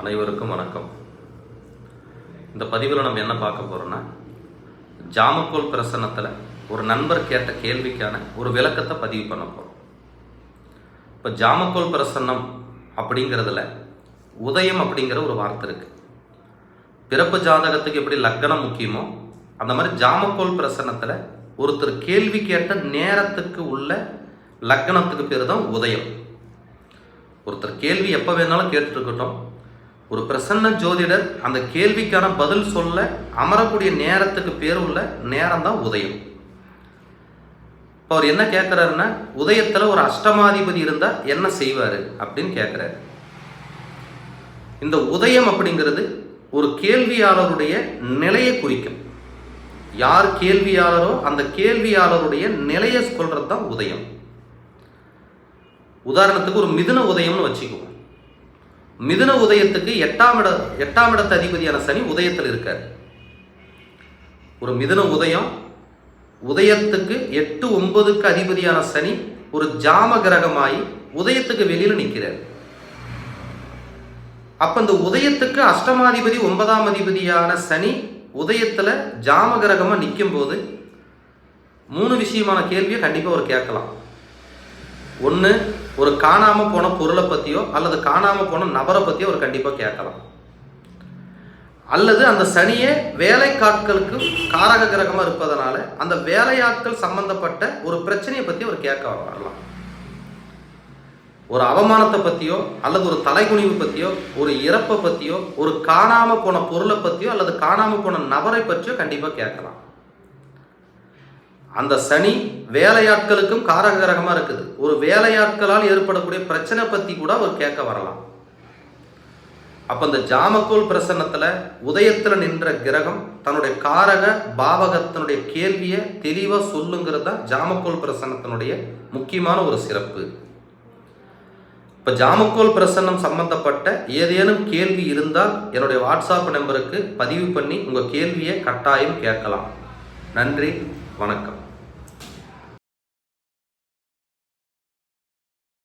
அனைவருக்கும் வணக்கம். இந்த பதிவில் நம்ம என்ன பார்க்க போகிறோம்னா, ஜாமக்கோல் பிரசன்னத்தில் ஒரு நண்பர் கேட்ட கேள்விக்கான ஒரு விளக்கத்தை பதிவு பண்ண போகிறோம். இப்போ ஜாமக்கோல் பிரசன்னம் அப்படிங்கிறதுல உதயம் அப்படிங்கிற ஒரு வார்த்தை இருக்குது. பிறப்பு ஜாதகத்துக்கு எப்படி லக்னம் முக்கியமோ அந்த மாதிரி ஜாமக்கோல் பிரசன்னத்தில் ஒருத்தர் கேள்வி கேட்ட நேரத்துக்கு உள்ள லக்னத்துக்கு பேர் தான் உதயம். ஒருத்தர் கேள்வி எப்போ வேணாலும் கேட்டுட்டு இருக்கட்டும், ஒரு பிரசன்ன ஜோதிடர் அந்த கேள்விக்கான பதில் சொல்ல அமரக்கூடிய நேரத்துக்கு பேர் உள்ள நேரம் தான் உதயம். இப்போ அவர் என்ன கேட்குறாருன்னா, உதயத்தில் ஒரு அஷ்டமாதிபதி இருந்தால் என்ன செய்வார் அப்படின்னு கேட்குறாரு. இந்த உதயம் அப்படிங்கிறது ஒரு கேள்வியாளருடைய நிலையை குறிக்கும். யார் கேள்வியாளரோ அந்த கேள்வியாளருடைய நிலையை சொல்கிறது தான் உதயம். உதாரணத்துக்கு ஒரு மிதுன உதயம்னு வச்சுக்குவோம். மிதுன உதயத்துக்கு எட்டாம் இடத்து அதிபதியான சனி உதயத்தில் இருக்கார். ஒரு மிதுன உதயம், உதயத்துக்கு 8, 9க்கு அதிபதியான சனி ஒரு ஜாம கிரகமாயி உதயத்துக்கு வெளியில் நிற்கிறார். அப்ப இந்த உதயத்துக்கு அஷ்டமாதிபதி 9ஆம் அதிபதியான சனி உதயத்தில் ஜாம கிரகமாக நிற்கும் போது 3 விஷயமான கேள்வியை கண்டிப்பாக அவர் கேட்கலாம். ஒன்று, ஒரு காணாமல் போன பொருளை பற்றியோ அல்லது காணாமல் போன நபரை பற்றியோ அவர் கண்டிப்பாக கேட்கலாம். அல்லது அந்த சனியே வேலைக்காட்களுக்கு காரக கிரகமாக இருப்பதனால அந்த வேலையாட்கள் சம்பந்தப்பட்ட ஒரு பிரச்சனையை பற்றி அவர் கேட்க வரலாம். ஒரு அவமானத்தை பற்றியோ அல்லது ஒரு தலைகுனிவு பற்றியோ, ஒரு இறப்பை பற்றியோ, ஒரு காணாமல் போன பொருளை பற்றியோ அல்லது காணாமல் போன நபரை பற்றியோ கண்டிப்பாக கேட்கலாம். அந்த சனி வேலையாட்களுக்கும் காரக கிரகமாக இருக்குது. ஒரு வேலையாட்களால் ஏற்படக்கூடிய பிரச்சனை பற்றி கூட அவர் கேட்க வரலாம். அப்போ இந்த ஜாமக்கோல் பிரசன்னத்தில் உதயத்தில் நின்ற கிரகம் தன்னுடைய காரக பாவகத்தினுடைய கேள்வியை தெளிவாக சொல்லுங்கிறது தான் ஜாமக்கோல் பிரசன்னத்தினுடைய முக்கியமான ஒரு சிறப்பு. இப்போ ஜாமக்கோல் பிரசன்னம் சம்பந்தப்பட்ட ஏதேனும் கேள்வி இருந்தால் என்னுடைய வாட்ஸ்அப் நம்பருக்கு பதிவு பண்ணி உங்கள் கேள்வியை கட்டாயம் கேட்கலாம். நன்றி, வணக்கம்.